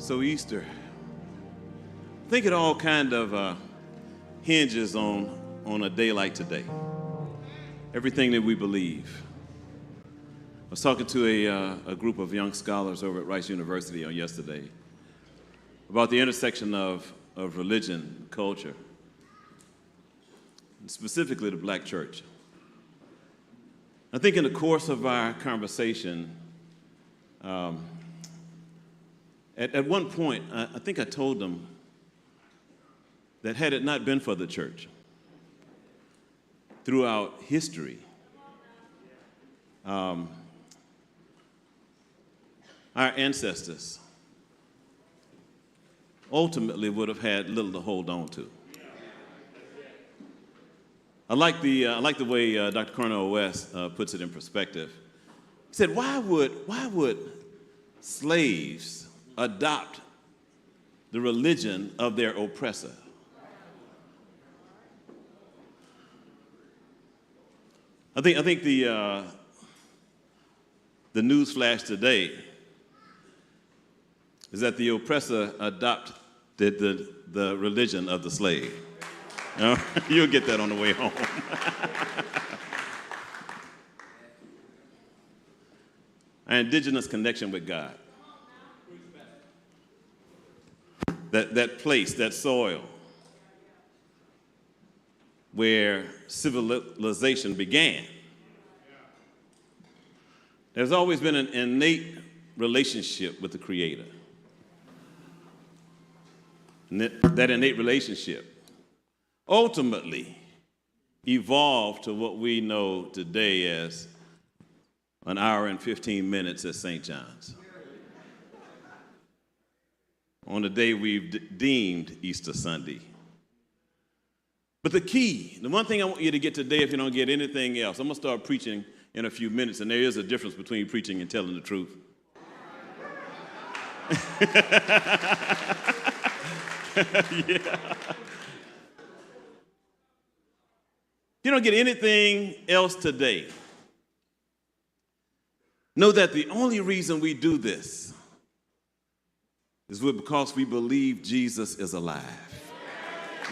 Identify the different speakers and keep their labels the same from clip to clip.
Speaker 1: So Easter, I think it all kind of hinges on a day like today. Everything that we believe. I was talking to a group of young scholars over at Rice University on yesterday about the intersection of religion, culture, and specifically the black church. I think in the course of our conversation, at one point, I think I told them that had it not been for the church, throughout history, our ancestors ultimately would have had little to hold on to. I like the way Dr. Cornel West puts it in perspective. He said, why would slaves adopt the religion of their oppressor? I think the news flash today is that the oppressor adopted the religion of the slave. You'll get that on the way home. Our indigenous connection with God. That place, that soil, where civilization began. There's always been an innate relationship with the Creator. And that innate relationship ultimately evolved to what we know today as an hour and 15 minutes at St. John's, on the day we've deemed Easter Sunday. But the one thing I want you to get today, if you don't get anything else, I'm going to start preaching in a few minutes, and there is a difference between preaching and telling the truth. Yeah. You don't get anything else today. Know that the only reason we do this is because we believe Jesus is alive.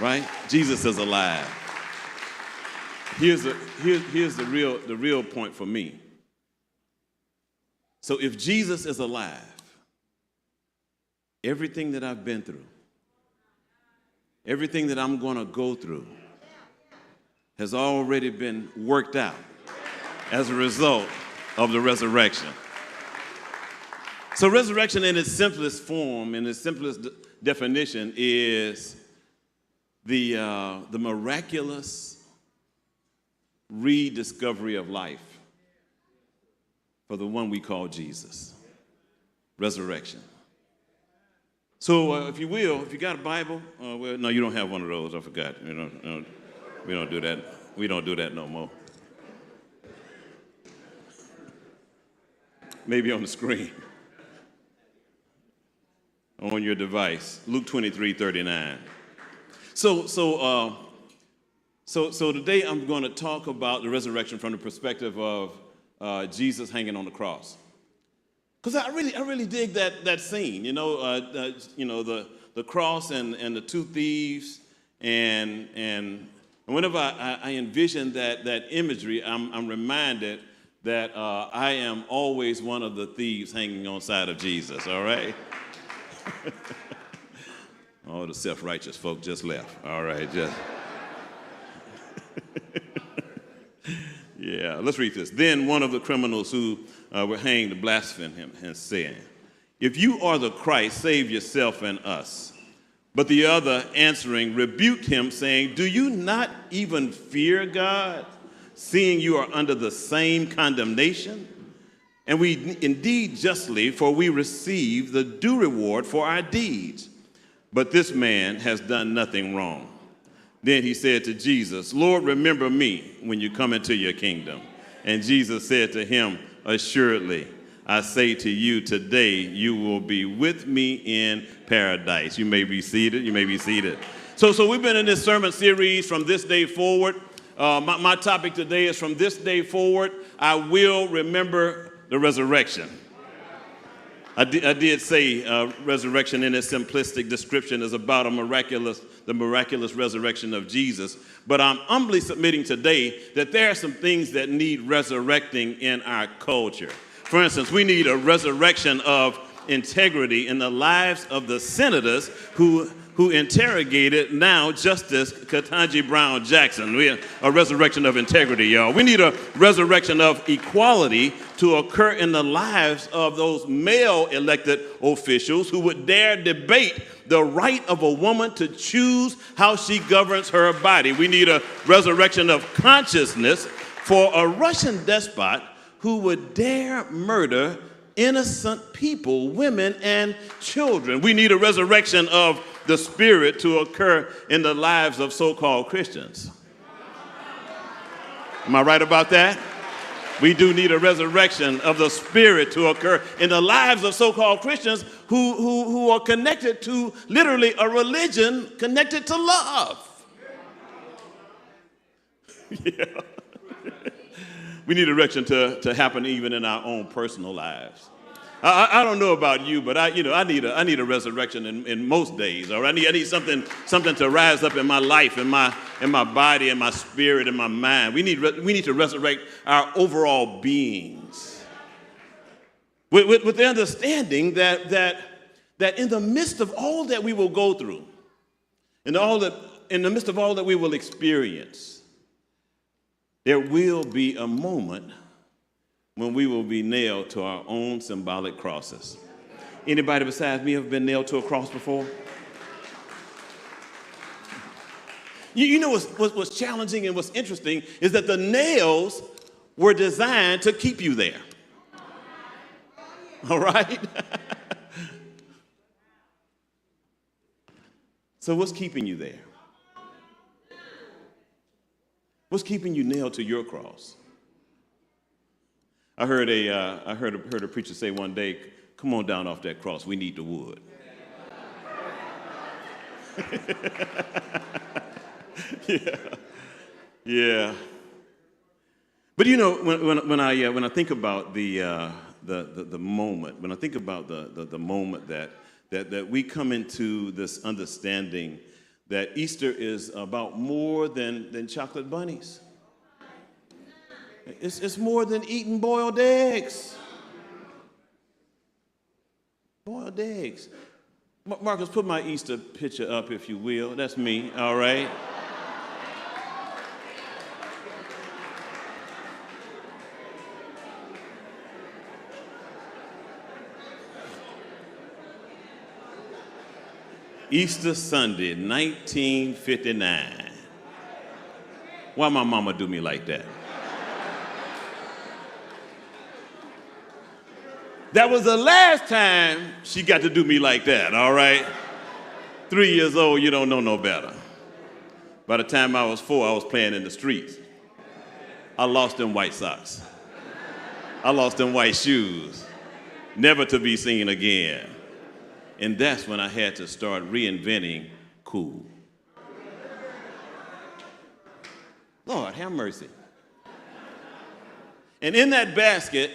Speaker 1: Right? Jesus is alive. Here's the real point for me. So if Jesus is alive, everything that I've been through, everything that I'm going to go through has already been worked out as a result of the resurrection. So resurrection in its simplest form, in its simplest definition, is the miraculous rediscovery of life for the one we call Jesus. Resurrection. So if you will, if you got a Bible, well, no, you don't have one of those. I forgot. We don't do that. We don't do that no more. Maybe on the screen, on your device. Luke 23:39. So today I'm going to talk about the resurrection from the perspective of Jesus hanging on the cross. Because I really dig that scene, the cross and the two thieves, and whenever I envision that imagery, I'm reminded that I am always one of the thieves hanging on side of Jesus. All right. All the self-righteous folk just left. All right, just. Yeah, let's read this. Then one of the criminals who were hanged blasphemed him and said, "If you are the Christ, save yourself and us." But the other answering rebuked him, saying, "Do you not even fear God, seeing you are under the same condemnation? And we indeed justly, for we receive the due reward for our deeds. But this man has done nothing wrong." Then he said to Jesus, "Lord, remember me when you come into your kingdom." And Jesus said to him, "Assuredly, I say to you, today you will be with me in paradise." You may be seated. You may be seated. So we've been in this sermon series from this day forward. My topic today is from this day forward, I will remember the resurrection. I did say resurrection in its simplistic description is about the miraculous resurrection of Jesus. But I'm humbly submitting today that there are some things that need resurrecting in our culture. For instance, we need a resurrection of integrity in the lives of the senators who interrogated now Justice Ketanji Brown Jackson. We have a resurrection of integrity, y'all. We need a resurrection of equality to occur in the lives of those male elected officials who would dare debate the right of a woman to choose how she governs her body. We need a resurrection of consciousness for a Russian despot who would dare murder innocent people, women and children. We need a resurrection of the spirit to occur in the lives of so-called Christians. Am I right about that? We do need a resurrection of the spirit to occur in the lives of so-called Christians who are connected to literally a religion connected to love. Yeah. We need a resurrection to happen even in our own personal lives. I don't know about you, but I need a resurrection in most days. Or I need something to rise up in my life, in my body, in my spirit, in my mind. We need to resurrect our overall beings with the understanding that in the midst of all that we will go through, in the midst of all that we will experience, there will be a moment when we will be nailed to our own symbolic crosses. Anybody besides me have been nailed to a cross before? You know what's challenging and what's interesting is that the nails were designed to keep you there. All right? So what's keeping you there? What's keeping you nailed to your cross? I heard a preacher say one day, "Come on down off that cross. We need the wood." Yeah. But you know, when I think about the moment, when I think about the moment that we come into this understanding that Easter is about more than chocolate bunnies. It's more than eating boiled eggs. Boiled eggs. Marcus, put my Easter picture up, if you will. That's me, all right? Easter Sunday, 1959. Why my mama do me like that? That was the last time she got to do me like that, all right? 3 years old, you don't know no better. By the time I was 4, I was playing in the streets. I lost them white socks. I lost them white shoes, never to be seen again. And that's when I had to start reinventing cool. Lord, have mercy. And in that basket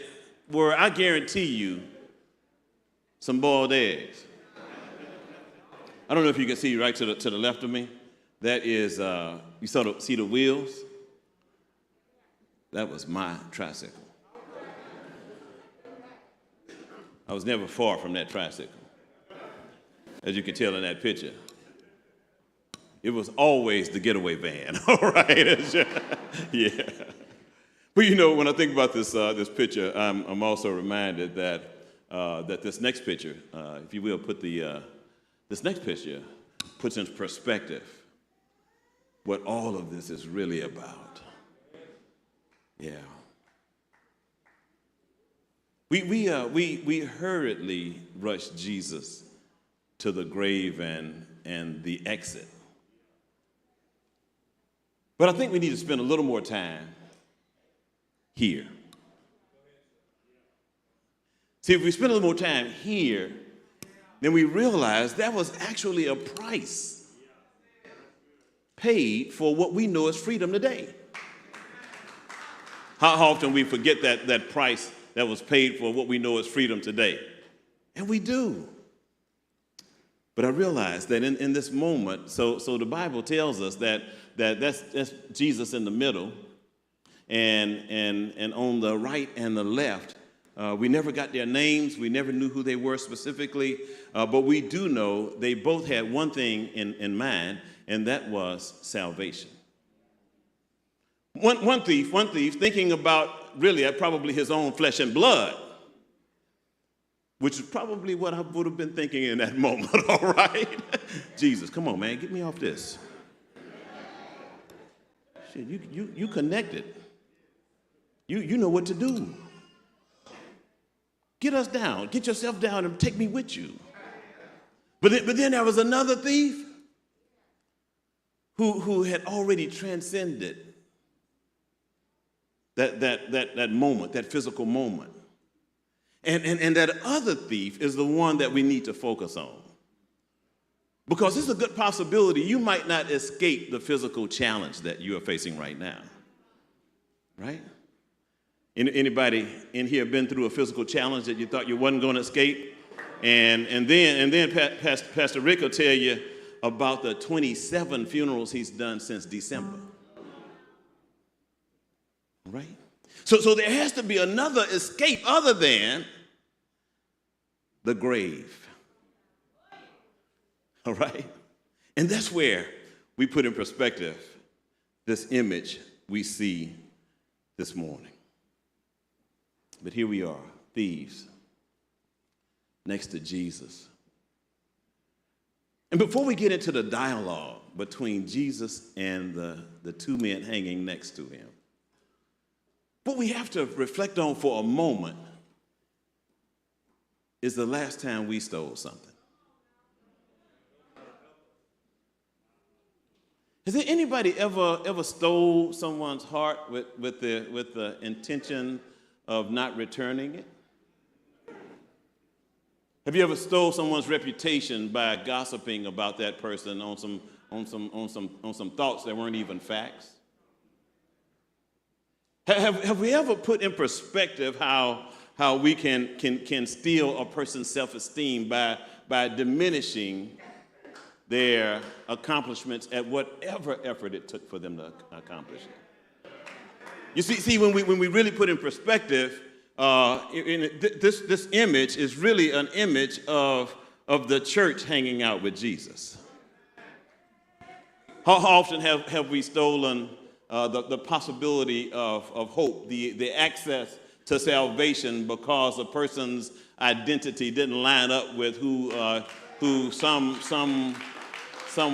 Speaker 1: were, I guarantee you, some boiled eggs. I don't know if you can see right to the left of me. That is, you see the wheels? That was my tricycle. I was never far from that tricycle, as you can tell in that picture. It was always the getaway van, all right? Yeah. But you know, when I think about this picture, I'm also reminded that this next picture, if you will, this next picture puts into perspective what all of this is really about. Yeah. We hurriedly rush Jesus to the grave and the exit. But I think we need to spend a little more time here. See, if we spend a little more time here, then we realize that was actually a price paid for what we know as freedom today. How often we forget that price that was paid for what we know as freedom today. And we do. But I realized that in this moment, so the Bible tells us that's Jesus in the middle, and on the right and the left, we never got their names. We never knew who they were specifically, but we do know they both had one thing in mind, and that was salvation. One thief, thinking about really probably his own flesh and blood, which is probably what I would have been thinking in that moment, all right? Jesus, come on, man, get me off this. Shit, you connected. You know what to do. Get us down. Get yourself down and take me with you. But then there was another thief who had already transcended that moment, that physical moment. And that other thief is the one that we need to focus on. Because it's a good possibility you might not escape the physical challenge that you are facing right now. Right? Anybody in here been through a physical challenge that you thought you wasn't going to escape? And then Pastor Rick will tell you about the 27 funerals he's done since December. Right? So there has to be another escape other than the grave. All right? And that's where we put in perspective this image we see this morning. But here we are, thieves, next to Jesus. And before we get into the dialogue between Jesus and the two men hanging next to him, what we have to reflect on for a moment is the last time we stole something. Has there anybody ever stole someone's heart with the intention of not returning it? Have you ever stole someone's reputation by gossiping about that person on some thoughts that weren't even facts? Have we ever put in perspective how we can steal a person's self-esteem by diminishing their accomplishments at whatever effort it took for them to accomplish it? You see, when we really put in perspective, this image is really an image of the church hanging out with Jesus. How often have we stolen the possibility of hope, the access to salvation, because a person's identity didn't line up with who some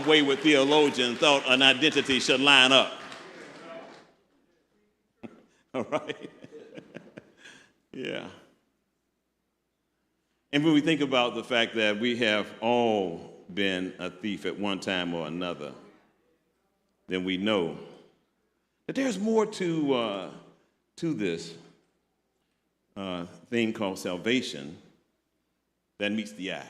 Speaker 1: wayward theologian thought an identity should line up? All right? Yeah. And when we think about the fact that we have all been a thief at one time or another, then we know that there's more to this thing called salvation than meets the eye.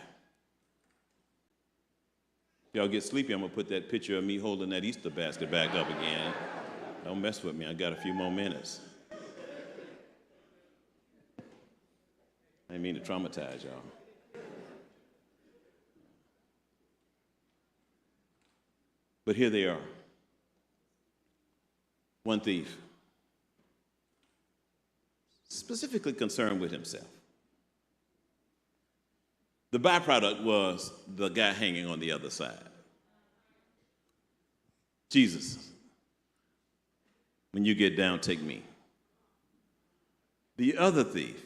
Speaker 1: If y'all get sleepy, I'm going to put that picture of me holding that Easter basket back up again. Don't mess with me. I got a few more minutes. I didn't mean to traumatize y'all. But here they are. One thief, specifically concerned with himself. The byproduct was the guy hanging on the other side. Jesus, when you get down, take me. The other thief,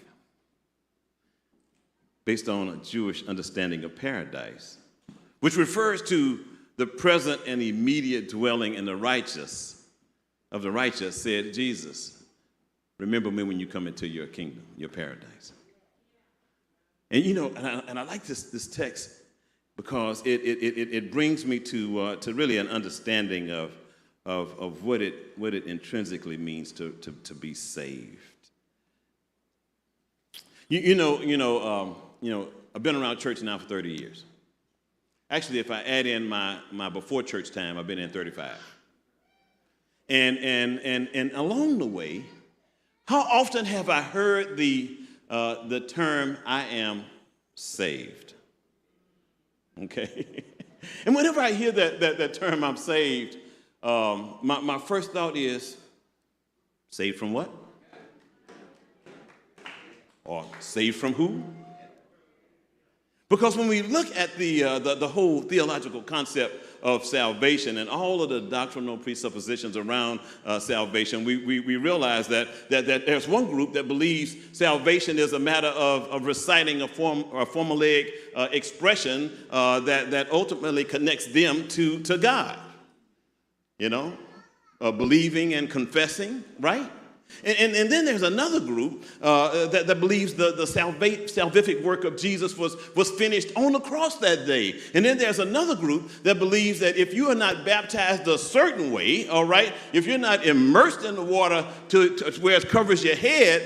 Speaker 1: based on a Jewish understanding of paradise, which refers to the present and immediate dwelling in the righteous, said, Jesus, remember me when you come into your kingdom, your paradise. And and I like this text because it brings me to really an understanding of what it intrinsically means to be saved. I've been around church now for 30 years. Actually, if I add in my before church time, I've been in 35. And along the way, how often have I heard the term "I am saved. Okay? And whenever I hear that term, I'm saved, my first thought is, saved from what? Or saved from who? Because when we look at the whole theological concept of salvation and all of the doctrinal presuppositions around salvation, we realize that there's one group that believes salvation is a matter of reciting a formulaic expression that ultimately connects them to God. You know, believing and confessing, right? And then there's another group that believes the salvific work of Jesus was finished on the cross that day. And then there's another group that believes that if you are not baptized a certain way, all right, if you're not immersed in the water to where it covers your head,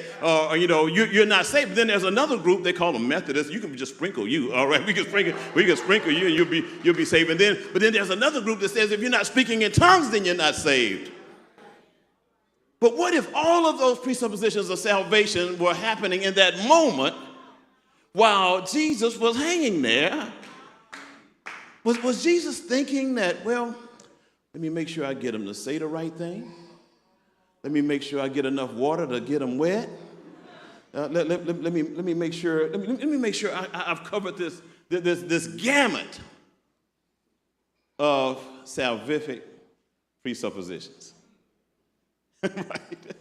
Speaker 1: you're not saved. Then there's another group, they call them Methodists. You can just sprinkle you, all right? We can sprinkle you and you'll be saved. But then there's another group that says if you're not speaking in tongues, then you're not saved. But what if all of those presuppositions of salvation were happening in that moment while Jesus was hanging there? Was Jesus thinking that, well, let me make sure I get him to say the right thing? Let me make sure I get enough water to get him wet? Let me make sure I've covered this gamut of salvific presuppositions. Right?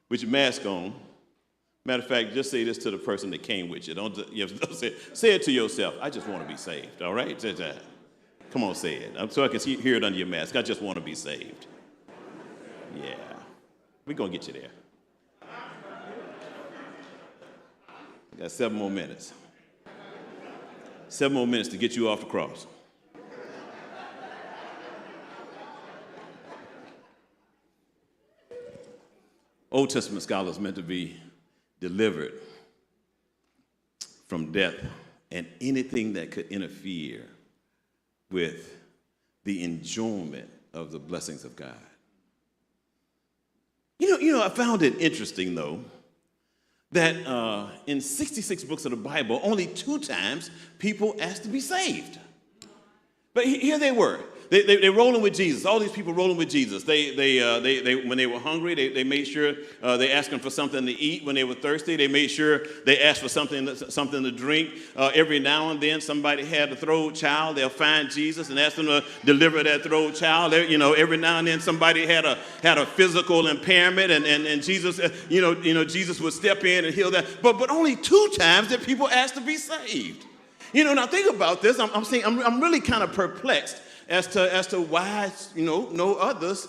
Speaker 1: With your mask on. Matter of fact, just say this to the person that came with you. Don't say it to yourself. I just want to be saved, all right? Come on, say it. So I can hear it under your mask. I just want to be saved. Yeah. We're going to get you there. We got 7 more minutes. 7 more minutes to get you off the cross. Old Testament scholars meant to be delivered from death and anything that could interfere with the enjoyment of the blessings of God. You know, I found it interesting, though, that in 66 books of the Bible, only 2 times people asked to be saved. But here they were. They're rolling with Jesus. All these people rolling with Jesus. They when they were hungry, they made sure they asked him for something to eat. When they were thirsty, they made sure they asked for something to drink. Every now and then, somebody had a throat child. They'll find Jesus and ask them to deliver that throat child. Every now and then, somebody had a physical impairment, and Jesus, Jesus would step in and heal that. But only 2 times did people ask to be saved. Now think about this. I'm really kind of perplexed as to why no others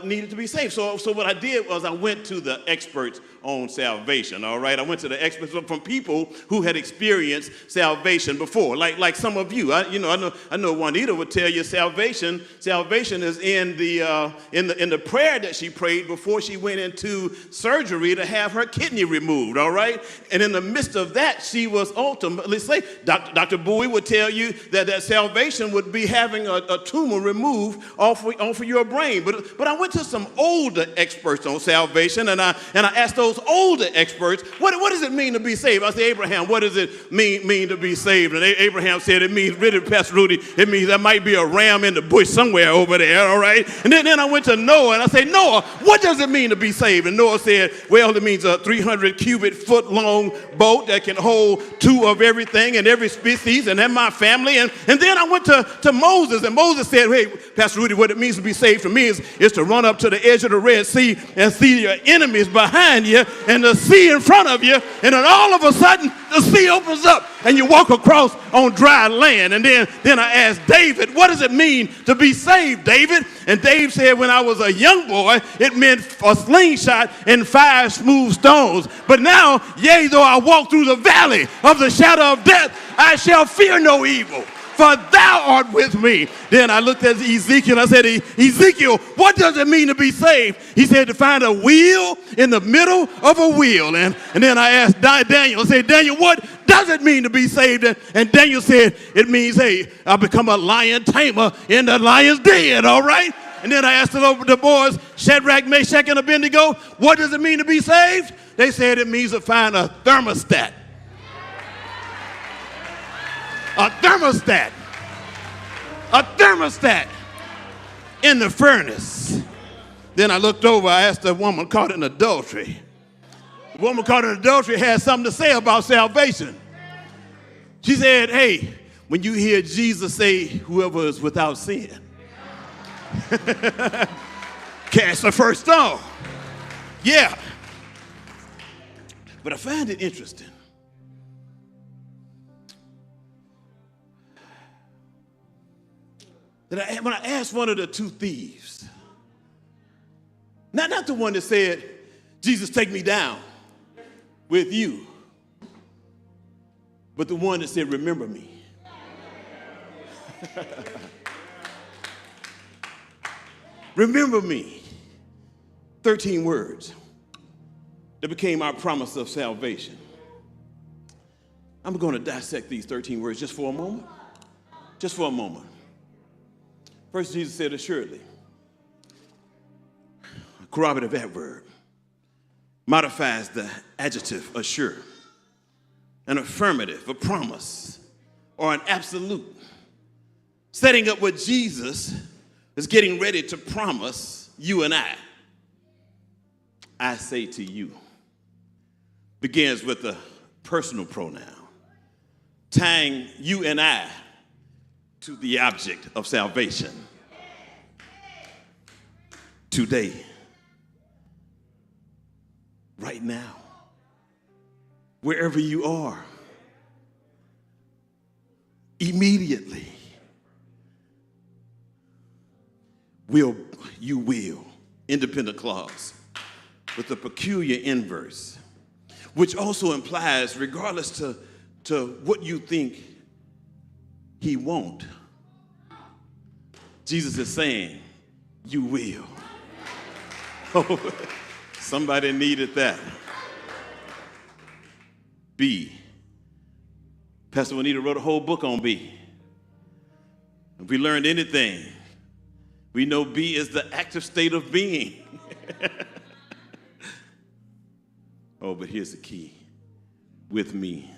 Speaker 1: needed to be saved. So what I did was I went to the experts on salvation. All right, I went to the experts from people who had experienced salvation before, like some of you. I know Juanita would tell you salvation is in the prayer that she prayed before she went into surgery to have her kidney removed. All right, and in the midst of that, she was ultimately saved. Dr. Bowie would tell you that salvation would be having a tumor removed off of your brain. But I went to some older experts on salvation, and I asked those older experts, what does it mean to be saved? I said, Abraham, what does it mean to be saved? And Abraham said, it means, really, Pastor Rudy, it means there might be a ram in the bush somewhere over there, all right? And then I went to Noah, and I said, Noah, what does it mean to be saved? And Noah said, well, it means a 300 cubic foot long boat that can hold 2 of everything and every species, and then my family. And then I went to Moses, and Moses said, hey, Pastor Rudy, what it means to be saved for me is to run up to the edge of the Red Sea and see your enemies behind you and the sea in front of you, and then all of a sudden the sea opens up and you walk across on dry land. And then I asked David, what does it mean to be saved, David? And Dave said, when I was a young boy, it meant a slingshot and 5 smooth stones. But now, yea, though I walk through the valley of the shadow of death, I shall fear no evil, for thou art with me. Then I looked at Ezekiel. I said, Ezekiel, what does it mean to be saved? He said, to find a wheel in the middle of a wheel. And then I asked Daniel, I said, Daniel, what does it mean to be saved? And Daniel said, it means, hey, I become a lion tamer in the lion's den, all right? And then I asked the boys, Shadrach, Meshach, and Abednego, what does it mean to be saved? They said it means to find a thermostat A thermostat. A thermostat in the furnace. Then I looked over, I asked a woman caught in adultery. The woman caught in adultery had something to say about salvation. She said, hey, when you hear Jesus say, whoever is without sin, cast the first stone. Yeah. But I find it interesting that when I asked one of the two thieves, not the one that said, Jesus, take me down with you, but the one that said, remember me. Remember me. 13 words that became our promise of salvation. I'm going to dissect these 13 words just for a moment. Just for a moment. First, Jesus said, assuredly. A corroborative adverb modifies the adjective assure. An affirmative, a promise, or an absolute. Setting up what Jesus is getting ready to promise you and I say to you, begins with a personal pronoun, tying you and I to the object of salvation. Today, right now, wherever you are, immediately, you will, independent clause, with a peculiar inverse, which also implies, regardless to what you think he won't, Jesus is saying, you will. Oh, somebody needed that. B. Pastor Juanita wrote a whole book on B. If we learned anything, we know B is the active state of being. Oh, but here's the key. With me.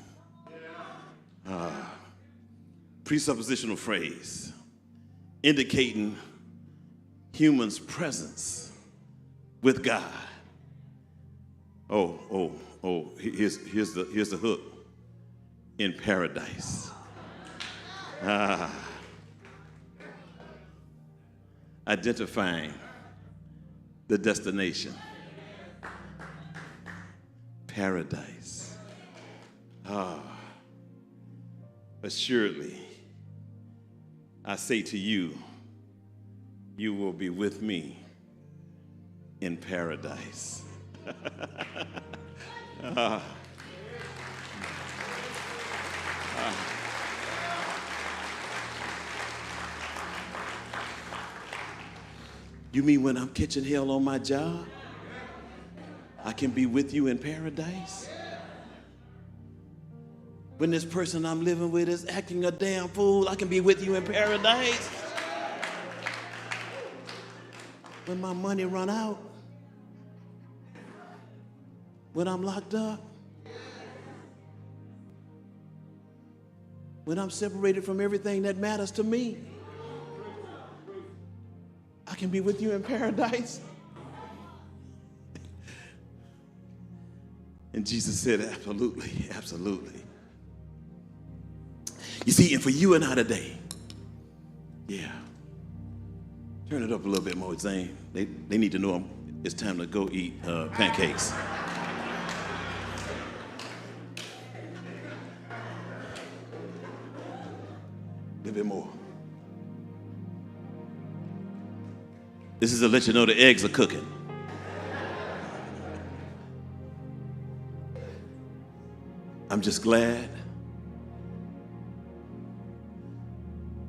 Speaker 1: Presuppositional phrase indicating human's presence with God. Here's the hook. In paradise. Identifying the destination. Paradise. Assuredly, I say to you, you will be with me in paradise. You mean when I'm catching hell on my job, I can be with you in paradise? When this person I'm living with is acting a damn fool, I can be with you in paradise? When my money run out, when I'm locked up, when I'm separated from everything that matters to me, I can be with you in paradise? And Jesus said, absolutely, absolutely. You see, and for you and I today, yeah, turn it up a little bit more, Zane. They need to know it's time to go eat pancakes. A little bit more. This is to let you know the eggs are cooking. I'm just glad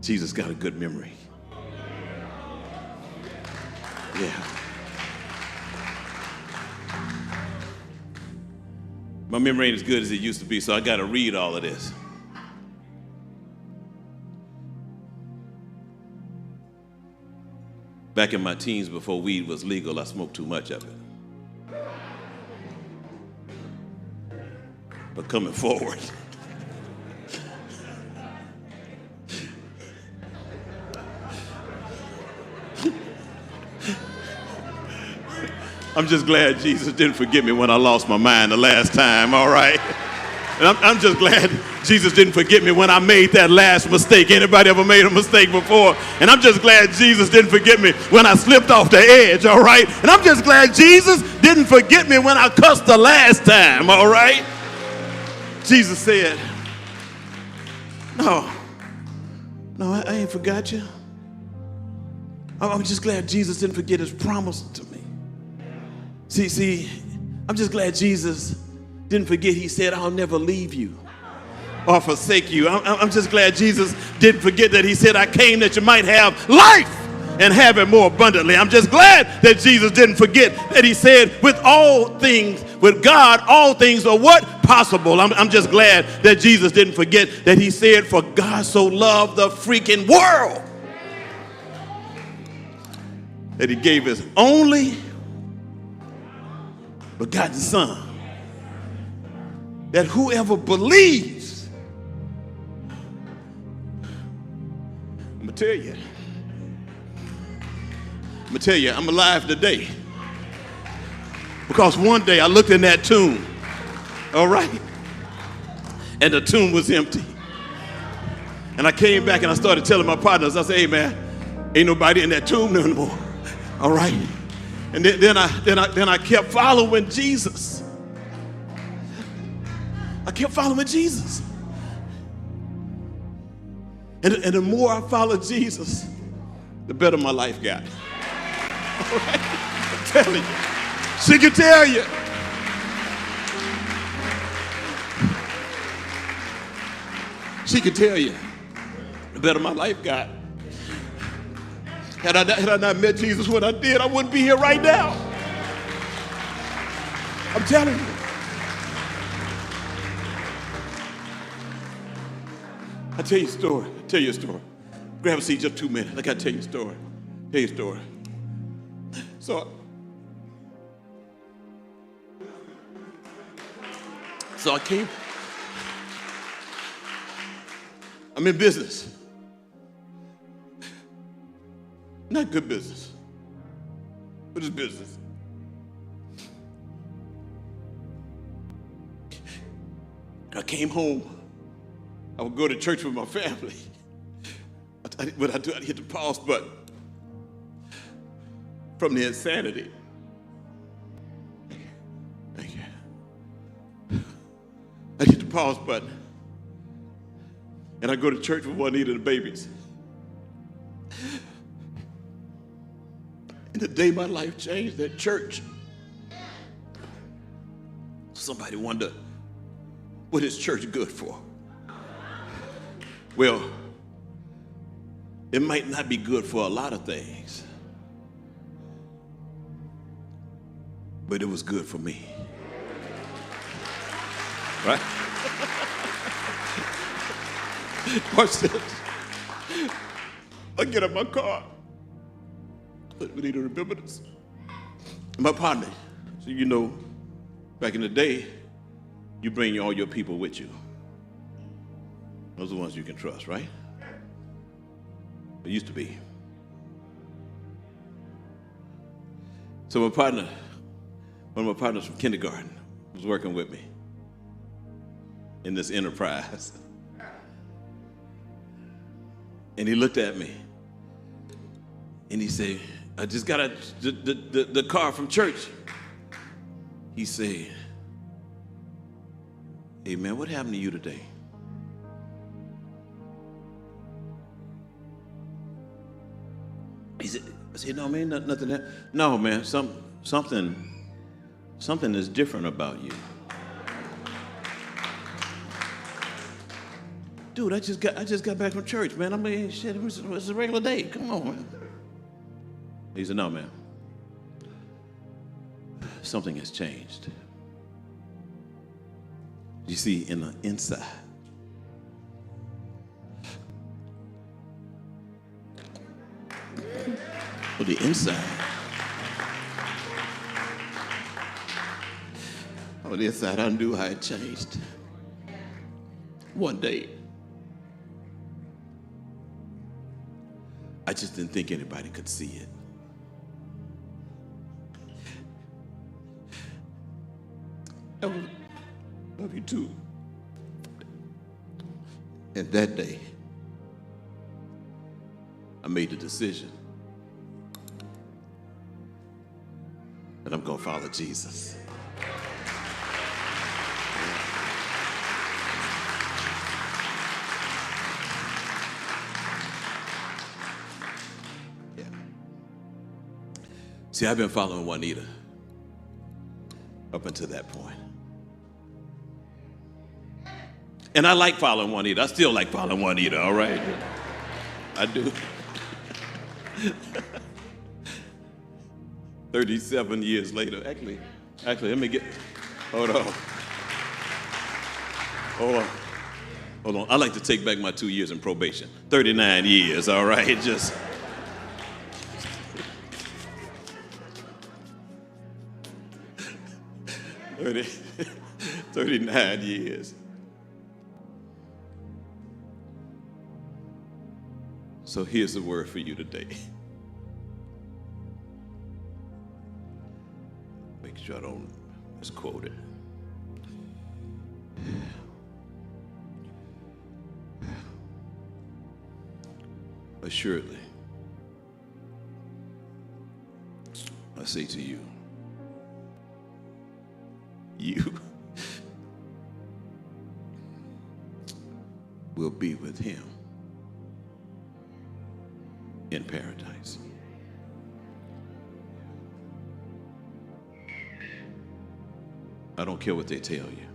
Speaker 1: Jesus got a good memory. Yeah. My memory ain't as good as it used to be, so I got to read all of this. Back in my teens, before weed was legal, I smoked too much of it. But coming forward, I'm just glad Jesus didn't forget me when I lost my mind the last time, all right? And I'm just glad Jesus didn't forget me when I made that last mistake. Anybody ever made a mistake before? And I'm just glad Jesus didn't forget me when I slipped off the edge, all right? And I'm just glad Jesus didn't forget me when I cussed the last time, all right? Jesus said, no, I ain't forgot you. I'm just glad Jesus didn't forget his promise to me. See, I'm just glad Jesus didn't forget he said, I'll never leave you or forsake you. I'm just glad Jesus didn't forget that he said, I came that you might have life and have it more abundantly. I'm just glad that Jesus didn't forget that he said, with all things, with God, all things are what? Possible. I'm just glad that Jesus didn't forget that he said, for God so loved the freaking world that he gave his only begotten Son, that whoever believes, I'm gonna tell you, I'm alive today because one day I looked in that tomb, all right, and the tomb was empty. And I came back and I started telling my partners, I said, hey man, ain't nobody in that tomb no more, all right? And then I kept following Jesus. I kept following Jesus. And the more I followed Jesus, the better my life got. All right? I'm telling you. She can tell you. She can tell you. The better my life got. Had I not met Jesus when I did, I wouldn't be here right now. I'm telling you. I'll tell you a story. Grab a seat just 2 minutes. I got to tell you a story. So I came. I'm in business. Not good business, but it's business. I came home. I would go to church with my family. What I do, I'd hit the pause button from the insanity. Thank you. I'd hit the pause button and I'd go to church with Juanita and the babies. And the day my life changed at church, somebody wondered, what is church good for? Well, it might not be good for a lot of things, but it was good for me. Right? Watch this. I get in my car. We need to remember this. My partner, so you know, back in the day, you bring all your people with you. Those are the ones you can trust, right? It used to be. So one of my partners from kindergarten was working with me in this enterprise. And he looked at me and he said, I just got the car from church. He said, hey man, what happened to you today? I said, no man, nothing. No man, something is different about you. Dude, I just got back from church, man. I mean, shit, it was a regular day. Come on, man. He said, no, man. Something has changed. You see, in the inside. On the inside. On the inside, I knew how it changed. One day, I just didn't think anybody could see it. too. And that day, I made the decision that I'm going to follow Jesus. Yeah. See, I've been following Juanita up until that point. And I like following Juanita. I still like following Juanita, all right? I do. 37 years later. Actually, let me get, hold on. Hold on. I like to take back my 2 years in probation. 39 years, all right? Just. – 39 years. So here's the word for you today. Make sure I don't misquote it. Assuredly, I say to you, you will be with him in paradise. I don't care what they tell you.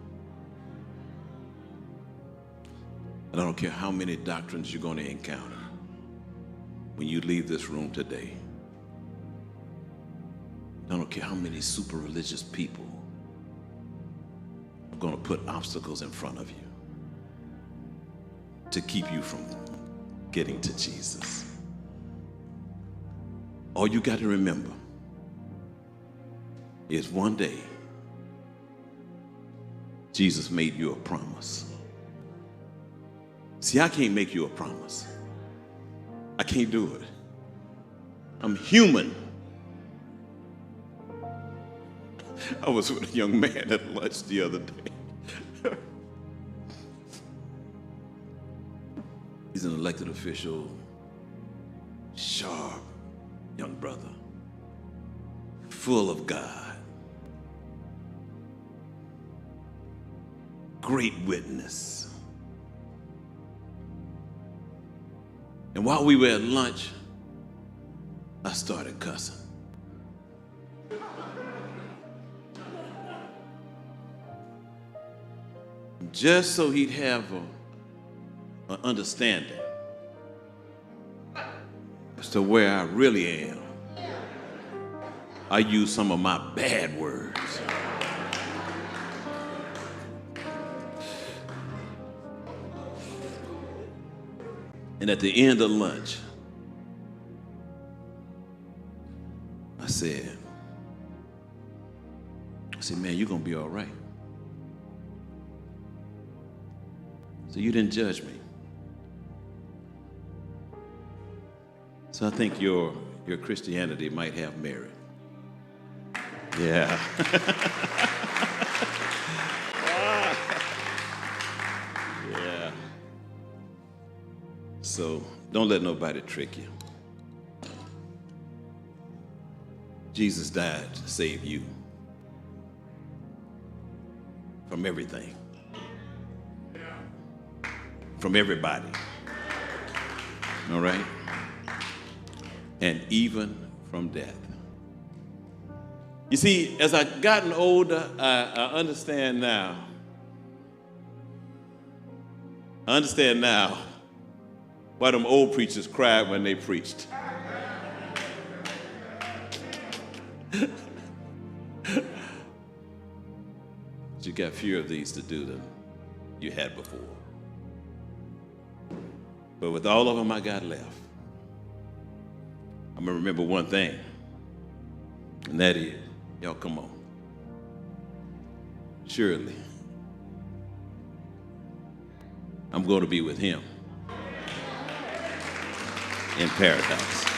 Speaker 1: And I don't care how many doctrines you're going to encounter when you leave this room today. I don't care how many super religious people are going to put obstacles in front of you to keep you from getting to Jesus. All you got to remember is one day Jesus made you a promise. See, I can't make you a promise. I can't do it. I'm human. I was with a young man at lunch the other day. He's an elected official, sharp young brother, full of God, great witness. And while we were at lunch, I started cussing. Just so he'd have an understanding as to where I really am. I use some of my bad words. And at the end of lunch, I said, man, you're going to be all right. So you didn't judge me. So I think your Christianity might have merit. Yeah. Yeah. So don't let nobody trick you. Jesus died to save you from everything. From everybody. All right? And even from death. You see, as I've gotten older, I understand now. I understand now why them old preachers cried when they preached. You got fewer of these to do than you had before. But with all of them I got left, I'm going to remember one thing, and that is, y'all come on. Surely, I'm going to be with him in paradise.